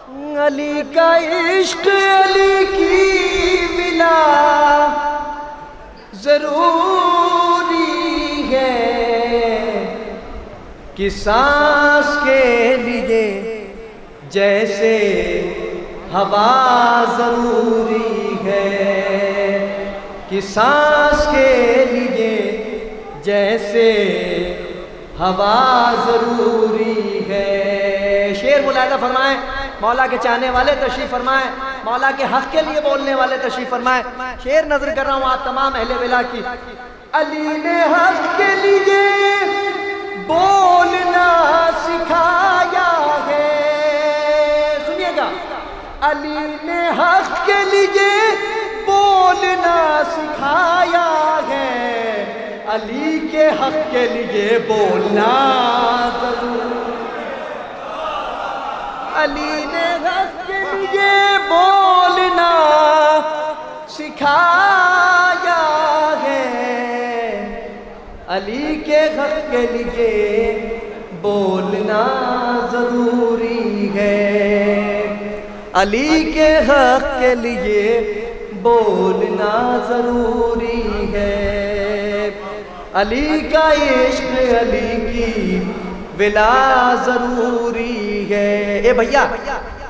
علی کا عشق علی کی ولا ضروری ہے کہ سانس کے لیے جیسے ہوا ضروری ہے، کہ سانس کے لیے جیسے ہوا ضروری ہے۔ شعر ملاحظہ فرمائیں، مولا کے چاہنے والے تشریف فرمائیں، مولا کے حق کے لیے بولنے والے تشریف فرمائیں۔ شعر نظر کر رہا ہوں آپ تمام اہل ولا کی۔ علی نے حق کے لیے بولنا سکھایا ہے، سنیے گا، علی نے حق کے لیے بولنا سکھایا ہے، علی کے حق کے لیے بولنا ضرور، علی نے حق کے لیے بولنا سکھایا ہے، علی کے حق کے لیے بولنا ضروری ہے، علی کے حق کے لیے بولنا ضروری ہے، علی کا عشق علی کی ولا ضروری ہے۔ اے بھیا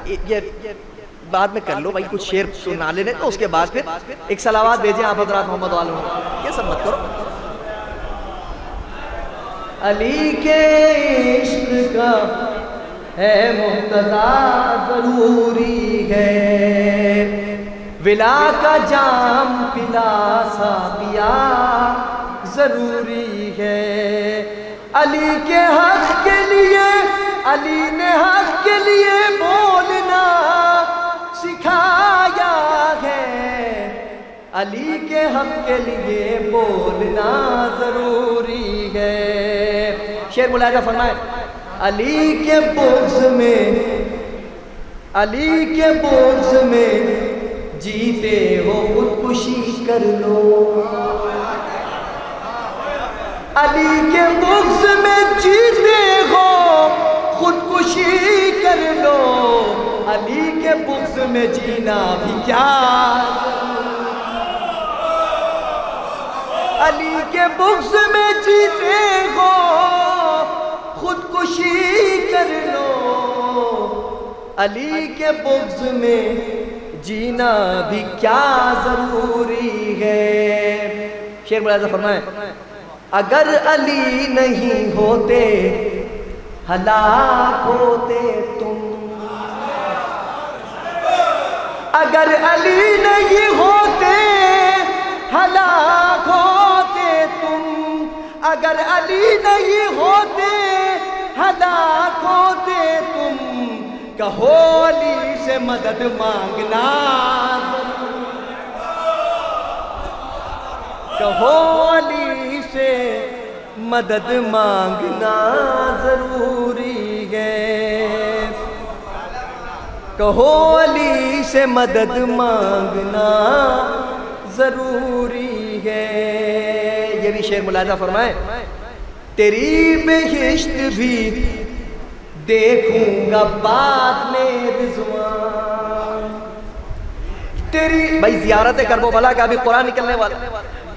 یہ بعد میں کر لو بھائی، کچھ شعر سنا لینے تو اس کے بعد پھر ایک صلوات بھیجیں آپ حضرات محمد والوں، یہ سب مت کرو۔ علی کے عشق کا ہے مقتضا ضروری ہے، ولا کا جام پلا ساقیا ضروری ہے، علی کے حق کے لیے، علی نے حق کے لیے بولنا سکھایا ہے، علی کے حق کے لیے بولنا ضروری ہے۔ شعر ملاحظہ فرمائے، علی کے بغض میں، علی کے بغض میں جیتے ہو خودکشی کر لو، علی کے بغض میں جیتے ہو خودکشی کر لو، علی کے بغض میں جینا بھی کیا، علی کے بغض میں جیتے ہو خودکشی کر لو، علی کے بغض میں جینا بھی کیا ضروری ہے۔ شعر ملاحظہ فرمائیں، اگر علی نہیں ہوتے ہلاک ہوتے تم، اگر علی نہیں ہوتے ہلاک ہوتے تم، اگر علی نہیں ہوتے ہلاک ہوتے تم، کہو علی سے مدد مانگنا، کہو علی سے مدد مانگنا ضروری ہے، کہو علی سے مدد مانگنا ضروری ہے۔ یہ بھی شعر ملاحظہ فرمائیں، تیری بہشت بھی دیکھوں گا بعد میں رضوان، تیری بھائی زیارت کرب و بلا کا بھی قرآن نکلنے والا،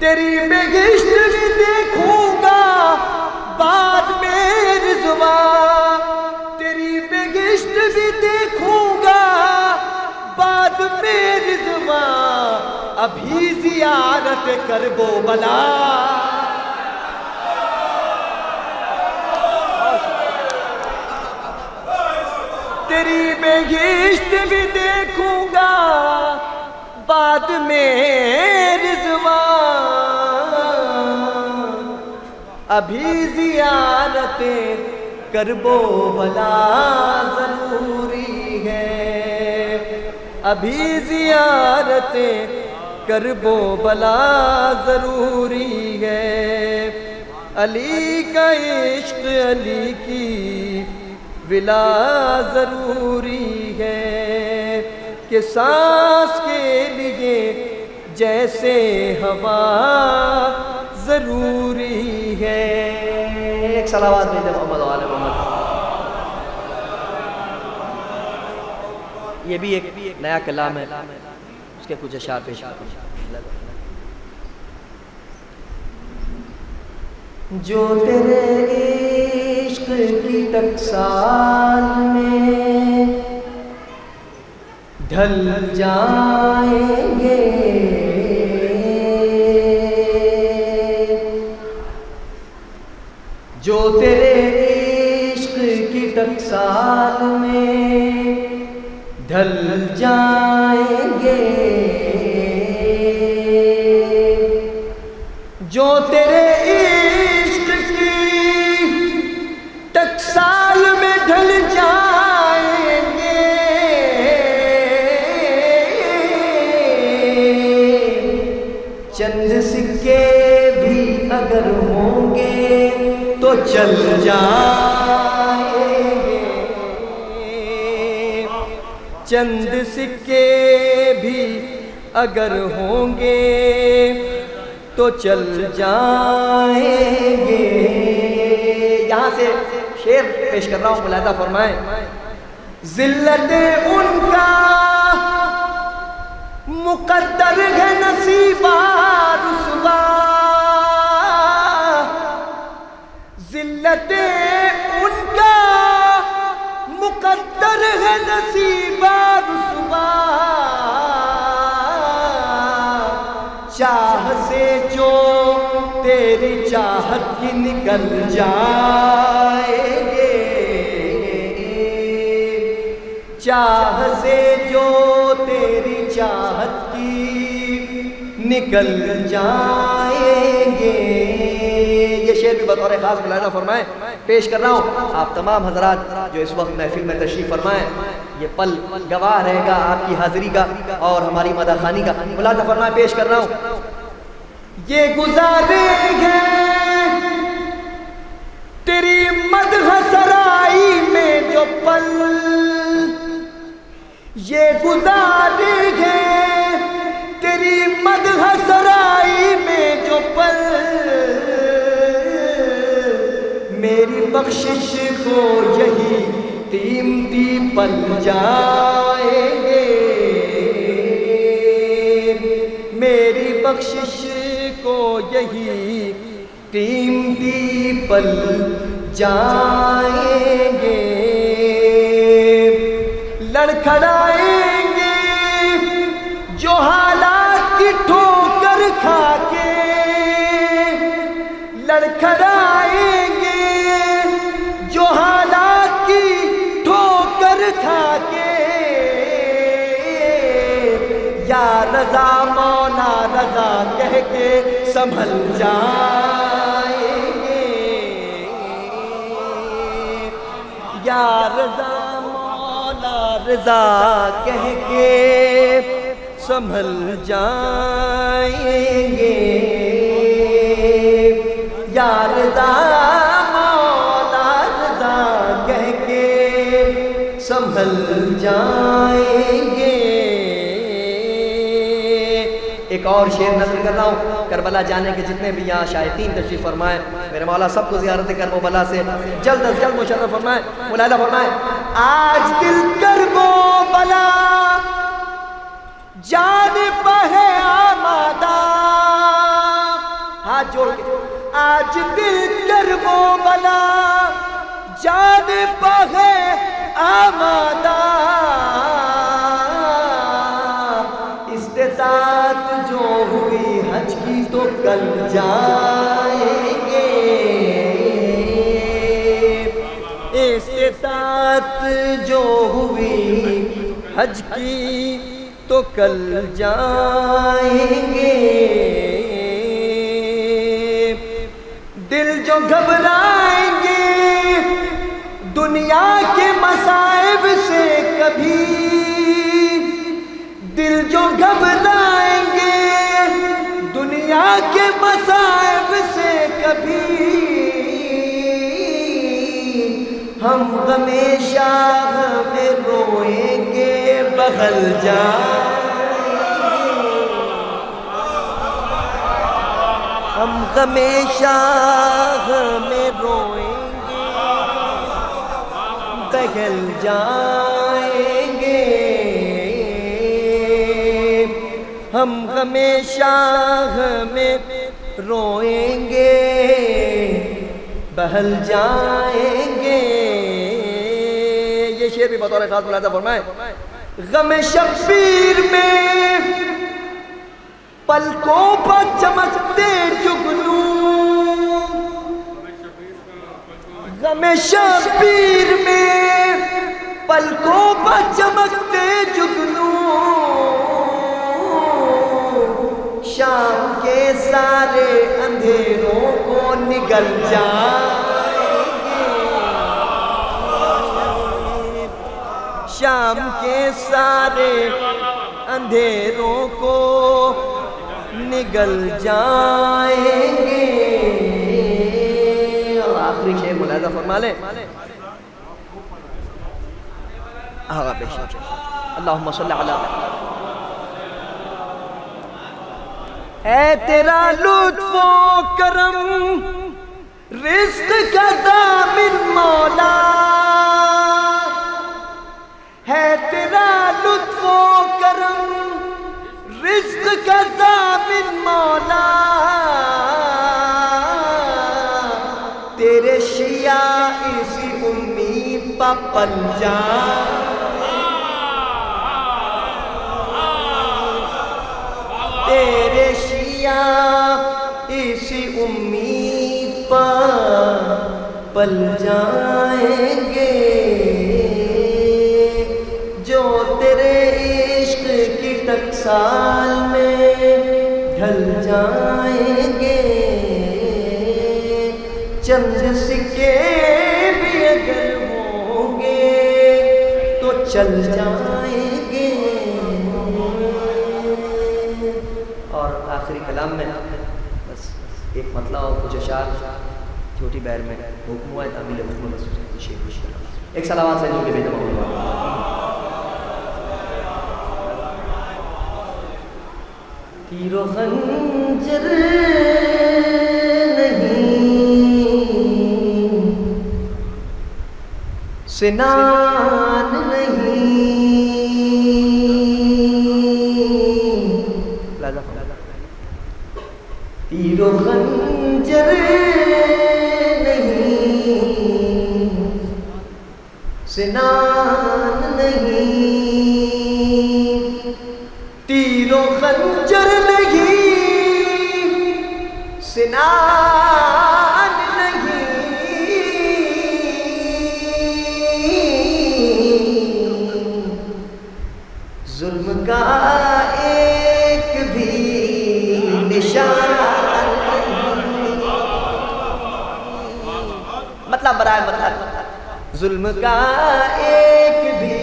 تیری بہشت بھی دیکھوں گا بعد میں رضوان، تیری بہشت بھی دیکھوں گا بعد میں رضوان، ابھی زیارت کرب و بلا، تیری بہشت بھی دیکھوں گا بعد میں رضوان، ابھی زیارت کرب و بلا ضروری ہے، ابھی زیارت کرب و بلا ضروری ہے، علی کا عشق علی کی ولا ضروری ہے، کہ سانس کے لیے جیسے ہوا ضروری ہے۔ ایک صلوات بھیجیں محمد و آل محمد۔ یہ بھی ایک نیا کلام ہے، اس کے کچھ اشعار پیش کرتا ہوں۔ جو تیرے عشق کی ٹکسال میں ڈھل جائیں گے، جو تیرے عشق کی ٹکسال میں ڈھل جائیں گے، جو تیرے عشق کی ٹکسال میں ڈھل جائیں گے، چند سکے بھی اگر ہوں گے تو چل جائیں گے، چند سکے بھی اگر ہوں گے تو چل جائیں گے۔ یہاں سے شعر پیش کر رہا ہوں، ملاحظہ فرمائیں۔ ذلت ان کا مقدر ہے نصیبہ رسوا، ذلت ان کا مقدر ہے نصیبہ رسوا، چاہ سے جو تیری چاہت کی نکل جائیں گے، چاہ سے جو تیری چاہت کی نکل جائیں گے۔ یہ شعر بھی بطور خاص ملاحظہ فرمائیں پیش کر رہا ہوں۔ آپ تمام حضرات جو اس وقت محفل میں تشریف فرمائیں، یہ پل گواہ رہے گا آپ کی حاضری کا اور ہماری مدح خوانی کا۔ ملاحظہ فرمائیں پیش کر رہا ہوں۔ یہ گزارے ہیں تیری مدح سرائی میں جو پل، یہ گزارے ہیں تیری مدح سرائی میں جو پل، میری بخشش کو یہی قیمتی پل جائیں گے، میری بخشش کو یہی قیمتی پل جائیں گے، لڑکھڑائیں گے جو حالات کی ٹھوکر کھا کے، لڑکھڑائیں گے جو حالات کی ٹھوکر کھا کے، یا رضا مولا رضا کہہ کے سنبھل جائیں گے، یا رضا مولا رضا کہہ کے سنبھل جائیں گے، یا رضا مولا رضا کہہ کے سنبھل جائیں گے۔ ایک اور شعر نظر کر رہا ہوں۔ کربلا جانے کے جتنے بھی یہاں شائقین تشریف فرمائیں، میرے مولا سب کو زیارت کربلا سے جلد از جلد مشرف فرمائیں۔ ملاحظہ فرمائیں۔ آج دل کربلا جانب ہے آمادہ، ہاتھ جوڑ کے، آج دل کربلا جانب ہے آمادہ، استطاعت جو ہوئی حج کی تو کل جائیں گے، استطاعت جو ہوئی حج کی تو کل جائیں گے، دل جو گھبرائیں گے دنیا کے مصائب سے کبھی، دل جو گھبرائیں گے دنیا کے مصائب سے کبھی، ہم ہمیشہ میں روئیں گے بغل جائیں گے، ہم ہمیشہ میں روئیں گے بغل جائیں گے، ہم ہمیشہ میں روئیں گے بہل جائیں گے. یہ شعر بھی بطور خاص ملاحظہ فرمائیں. غم شبیر میں پلکوں پر چمکتے جگنو، غم شبیر میں پلکوں پر چمکتے جگنو، شام کے سارے اندھیروں کو نگل جائیں گے، شام کے سارے اندھیروں کو نگل جائیں گے. اور آخری شعر ملاحظہ فرما لیں. اللہم صلی علی محمد. اے تیرا لطف و کرم رزق کا ضامن مولا، ہے تیرا لطف و کرم رزق کا ضامن مولا، تیرے شیعہ اسی امید پا پل جائیں، تیرے شیعہ اسی امید پا پل جائیں گے، جو تیرے عشق کی ٹکسال میں ڈھل جائیں گے، چند سکے بھی اگر ہوں گے تو چل جائیں گے. اور آخری کلام میں بس ایک مطلع اور کچھ اشعار چھوٹی بیر میں حکم ہوا ہے تعمیل حکم بس شیخ خوش کرنا. ایک صلوات سے جو کہ بے تمام ہوا. تیر و خنجر نہیں، سنان نہیں، تیر و خنجر نہیں، سنان نہیں، تیر و خنجر نہیں، سنان نہیں، ظلم کا ایک بھی نشان نہیں. مطلب برائے مطلب ظلم کا ایک بھی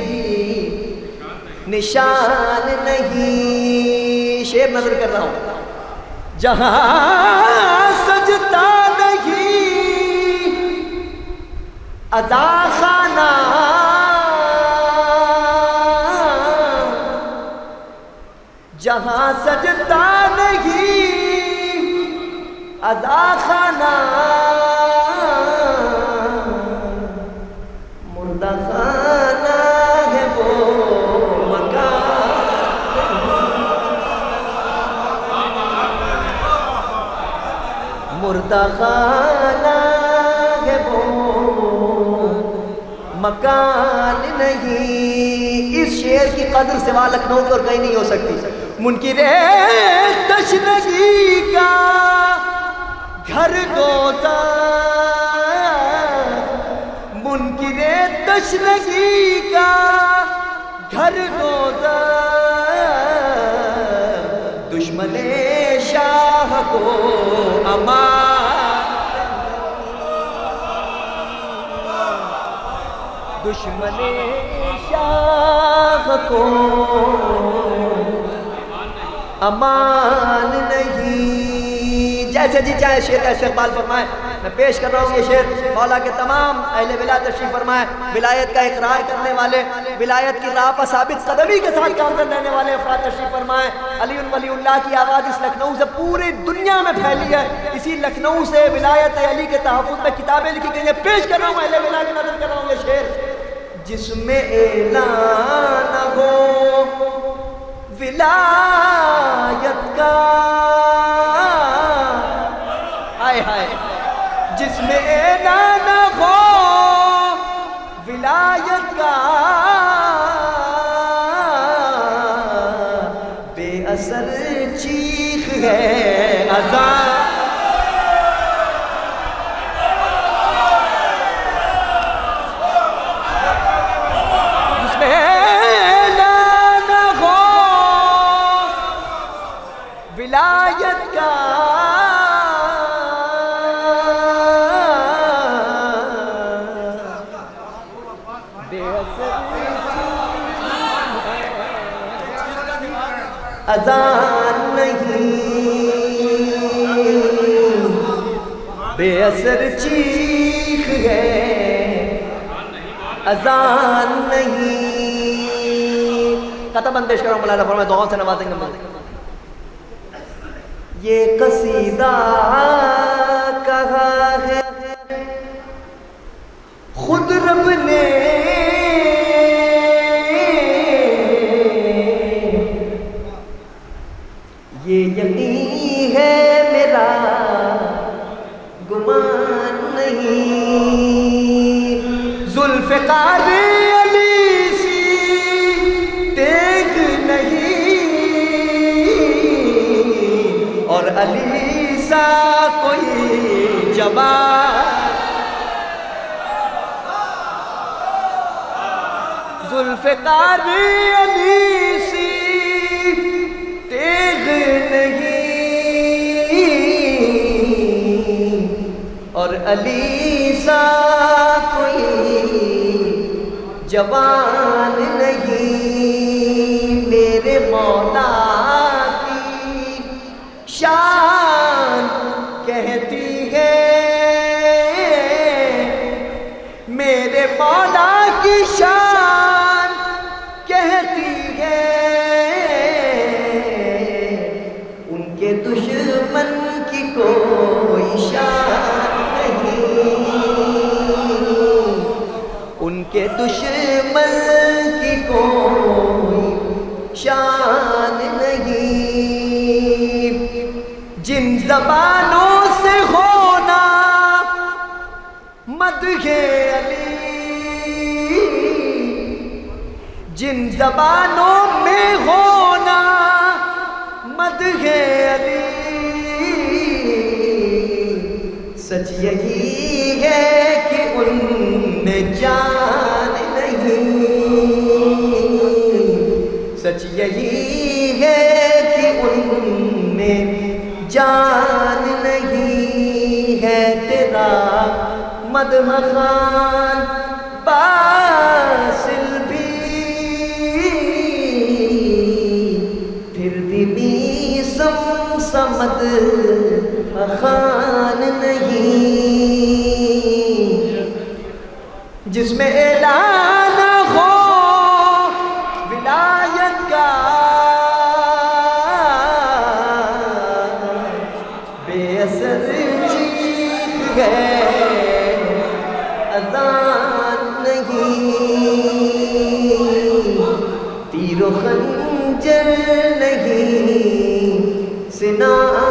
نشان نہیں. شعر نظر کر رہا ہوں. جہاں سجدہ نہیں عزا خانہ، جہاں سجدہ نہیں عزا خانہ، مردہ خانہ ہے وہ مکان، مردہ خانہ ہے وہ مکان نہیں. اس شعر کی قدر سوا لکھنؤ کی اور کہیں نہیں ہو سکتی. منکر تشنگی کا گھر دوزخ، منکر تشنگی کا گھر دوزخ، دشمن شاہ کو امان، دشمن شاہ کو امان نہیں. جیسے جی چاہے شعر کا استقبال فرمائیں. میں پیش کر رہا ہوں یہ شعر مولا کے تمام اہل ولایت تشریف فرمائیں. ولایت کا اقرار کرنے والے، ولایت کی راہ پر ثابت قدمی کے ساتھ کام کرنے والے افراد تشریف فرمائیں. علی ولی اللہ کی آواز اس لکھنؤ سے پوری دنیا میں پھیلی ہے. اسی لکھنؤ سے ولایت علی کے تحفظ میں کتابیں لکھی گئی ہیں. پیش کر رہا ہوں اہل ولایت نظر کر رہا ہوں یہ شعر. جس میں اعلان ہو ولایت ہے اذان جس میں اعلان ہو ولایت کا اذان نہیں بے اثر چیخ ہے اذان نہیں قطع بندش کرو مولانا فرمائے دعاؤں سے نوازیں گے یہ قصیدہ کہا ہے خود رب نے یہ یقین ہے میرا گمان نہیں ذوالفقار علی سی تیغ نہیں اور علی سا کوئی جوان ذوالفقار علی سی تیغ نہیں اور علی سا کوئی جوان نہیں میرے مولا کی شان کہتی ہے میرے مولا کی شان کہتی ہے ان کے دشمن کی کوئی شان نہیں ان کے دشمن کی کوئی شان نہیں جن زبانوں سے ہونا مدح علی جن زبانوں میں ہونا مدح علی سچ یہی ہے کہ ان میں جان نہیں سچ یہی ہے کہ ان میں جان نہیں ہے تیرا مدح خان باسل بھی پھر بھی سمد خان نہیں جس میں اعلان ہو ولایت کا بے اثر چیخ ہے اذان نہیں تیر و خنجر نہیں سنا